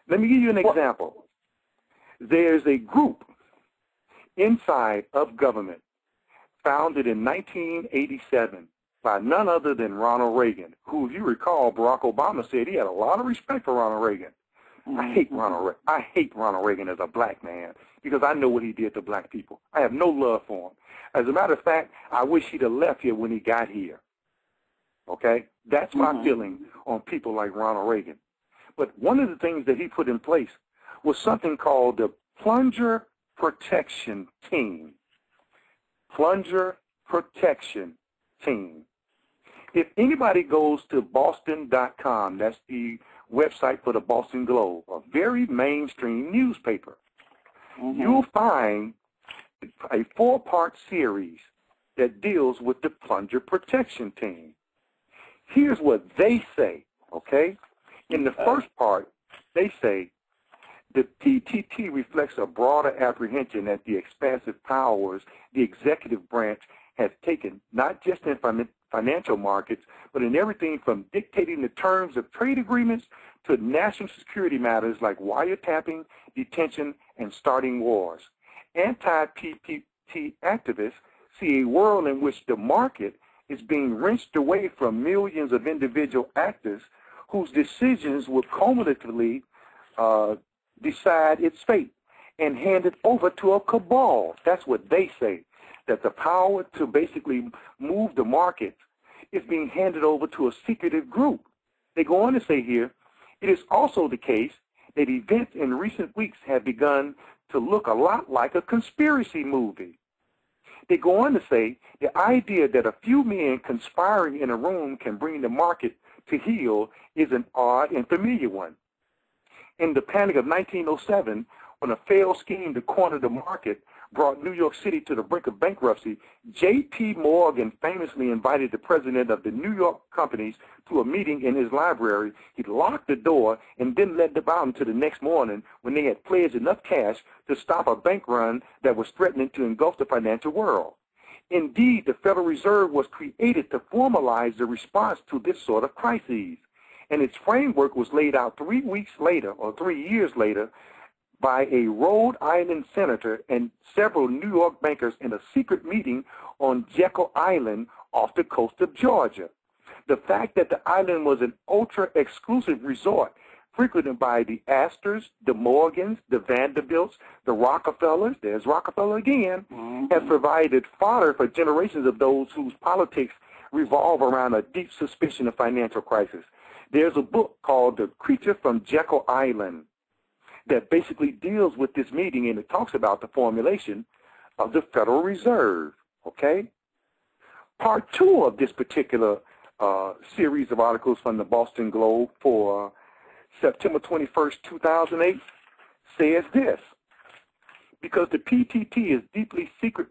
Let me give you an example. There's a group inside of government founded in 1987 by none other than Ronald Reagan, who, if you recall, Barack Obama said he had a lot of respect for Ronald Reagan. I hate Ronald Reagan as a black man because I know what he did to black people. I have no love for him. As a matter of fact, I wish he'd have left here when he got here. Okay? That's my feeling on people like Ronald Reagan. But one of the things that he put in place was something called the Plunge Protection Team. Plunge Protection Team. If anybody goes to Boston.com, that's the website for the Boston Globe, a very mainstream newspaper, you'll find a 4-part series that deals with the Plunge Protection Team. Here's what they say, okay? In the first part, they say, the PTT reflects a broader apprehension that the expansive powers the executive branch has taken, not just in financial markets, but in everything from dictating the terms of trade agreements to national security matters like wiretapping, detention, and starting wars. Anti-PTT activists see a world in which the market is being wrenched away from millions of individual actors whose decisions will cumulatively decide its fate and hand it over to a cabal. That's what they say, that the power to basically move the market is being handed over to a secretive group. They go on to say here, it is also the case that events in recent weeks have begun to look a lot like a conspiracy movie. They go on to say the idea that a few men conspiring in a room can bring the market to heel is an odd and familiar one. In the panic of 1907, when a failed scheme to corner the market brought New York City to the brink of bankruptcy, J.P. Morgan famously invited the president of the New York companies to a meeting in his library. He locked the door and then led them out until the next morning when they had pledged enough cash to stop a bank run that was threatening to engulf the financial world. Indeed, the Federal Reserve was created to formalize the response to this sort of crises, and its framework was laid out 3 weeks later or 3 years later by a Rhode Island senator and several New York bankers in a secret meeting on Jekyll Island off the coast of Georgia. The fact that the island was an ultra-exclusive resort frequented by the Astors, the Morgans, the Vanderbilts, the Rockefellers, there's Rockefeller again, has provided fodder for generations of those whose politics revolve around a deep suspicion of financial crisis. There's a book called The Creature from Jekyll Island that basically deals with this meeting, and it talks about the formulation of the Federal Reserve, okay? Part 2 of this particular series of articles from the Boston Globe for September 21st, 2008 says this: because the PTT is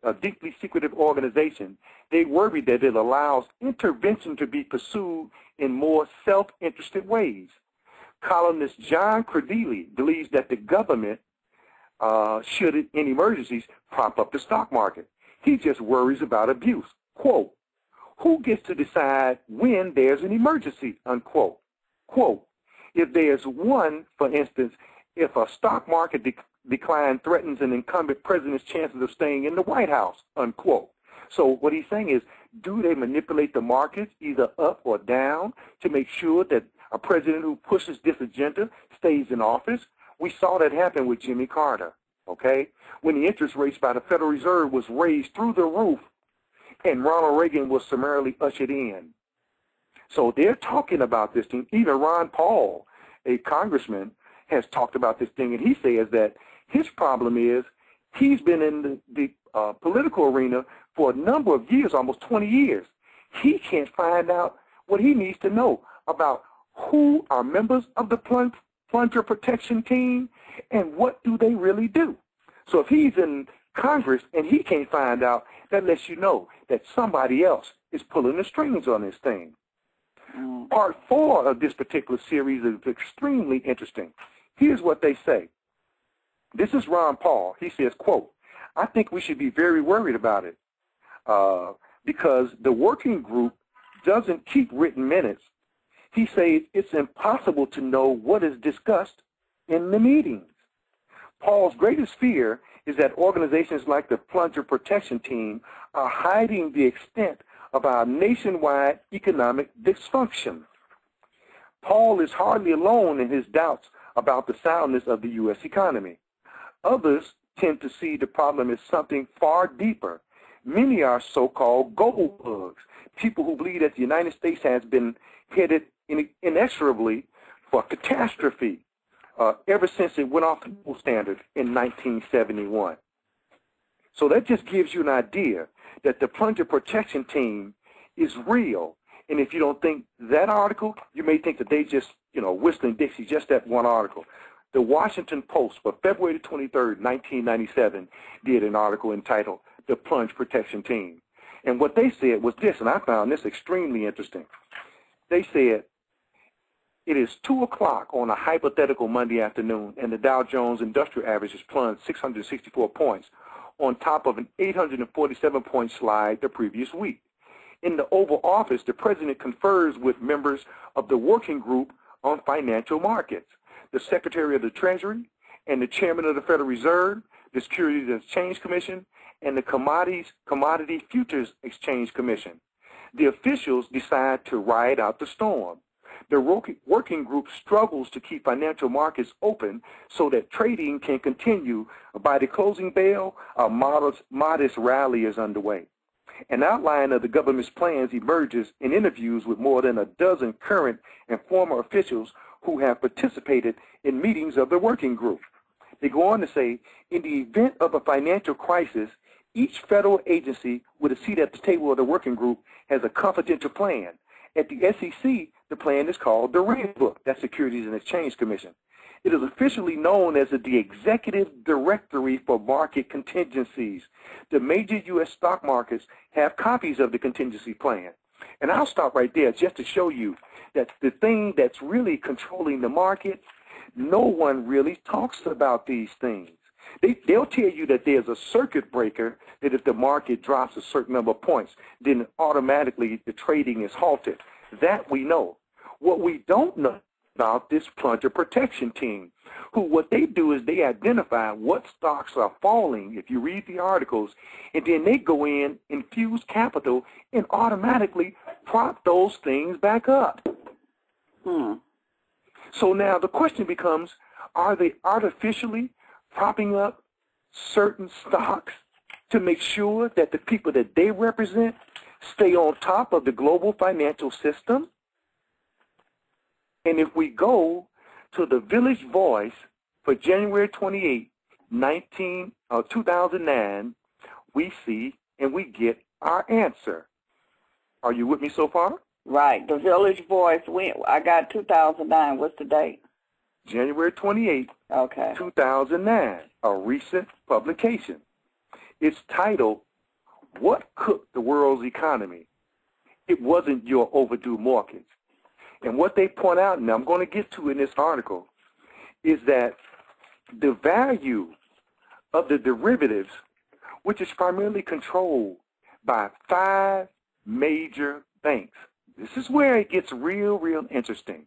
a deeply secretive organization, they worry that it allows intervention to be pursued in more self-interested ways. Columnist John Credeli believes that the government should, in emergencies, prop up the stock market. He just worries about abuse. Quote, who gets to decide when there's an emergency, unquote. Quote, if there's one, for instance, if a stock market decline threatens an incumbent president's chances of staying in the White House, unquote. So what he's saying is, do they manipulate the markets either up or down to make sure that a president who pushes this agenda stays in office? We saw that happen with Jimmy Carter, okay, when the interest rates by the Federal Reserve was raised through the roof and Ronald Reagan was summarily ushered in. So they're talking about this thing. Even Ron Paul, a congressman, has talked about this thing, and he says that his problem is he's been in the political arena for a number of years, almost 20 years. He can't find out what he needs to know about who are members of the Plunger Protection Team and what do they really do. So if he's in Congress and he can't find out, that lets you know that somebody else is pulling the strings on this thing. Part 4 of this particular series is extremely interesting. Here's what they say. This is Ron Paul. He says, quote, I think we should be very worried about it because the working group doesn't keep written minutes. He says it's impossible to know what is discussed in the meetings. Paul's greatest fear is that organizations like the Plunge Protection Team are hiding the extent of our nationwide economic dysfunction. Paul is hardly alone in his doubts about the soundness of the U.S. economy. Others tend to see the problem as something far deeper. Many are so-called gold bugs, people who believe that the United States has been headed inexorably for catastrophe ever since it went off the gold standard in 1971. So that just gives you an idea that the Plunge Protection Team is real. And if you don't think that article, you may think that they just, whistling Dixie, just that one article. The Washington Post for February 23rd, 1997, did an article entitled The Plunge Protection Team. And what they said was this, and I found this extremely interesting. They said, it is 2 o'clock on a hypothetical Monday afternoon, and the Dow Jones Industrial Average has plunged 664 points on top of an 847-point slide the previous week. In the Oval Office, the President confers with members of the Working Group on Financial Markets, the Secretary of the Treasury, and the Chairman of the Federal Reserve, the Securities and Exchange Commission, and the Commodity Futures Exchange Commission. The officials decide to ride out the storm. The working group struggles to keep financial markets open so that trading can continue. By the closing bell, a modest rally is underway. An outline of the government's plans emerges in interviews with more than a dozen current and former officials who have participated in meetings of the working group. They go on to say, in the event of a financial crisis, each federal agency with a seat at the table of the working group has a confidential plan. At the SEC, the plan is called the Red Book, that's Securities and Exchange Commission. It is officially known as the Executive Directory for Market Contingencies. The major U.S. stock markets have copies of the contingency plan. And I'll stop right there just to show you that the thing that's really controlling the market, no one really talks about these things. They'll tell you that there's a circuit breaker, that if the market drops a certain number of points, then automatically the trading is halted. That we know. What we don't know about this Plunge Protection Team, who what they do is they identify what stocks are falling, if you read the articles, and then they go in, infuse capital, and automatically prop those things back up. So now the question becomes, are they artificially propping up certain stocks to make sure that the people that they represent stay on top of the global financial system? And if we go to the Village Voice for January 28, 2009, we see and we get our answer. Are you with me so far? Right. The Village Voice, I got 2009. What's the date? January 28, okay. 2009, a recent publication. It's titled, What Cooked the World's Economy? It Wasn't Your Overdue Mortgage. And what they point out, and I'm going to get to in this article, is that the value of the derivatives, which is primarily controlled by 5 major banks. This is where it gets real interesting.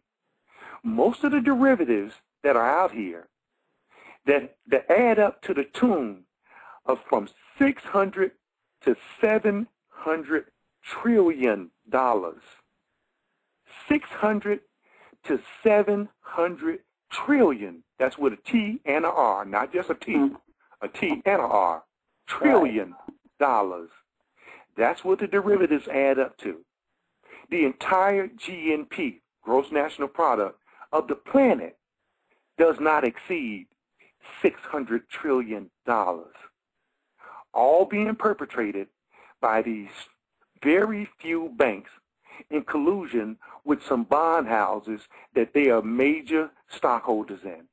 Most of the derivatives that are out here that add up to the tune of from $600 to $700 trillion. 600 to 700 trillion. That's with a T and an R, not just a T, a T and an R. Trillion dollars. That's what the derivatives add up to. The entire GNP, gross national product, of the planet does not exceed $600 trillion. All being perpetrated by these very few banks in collusion with some bond houses that they are major stockholders in.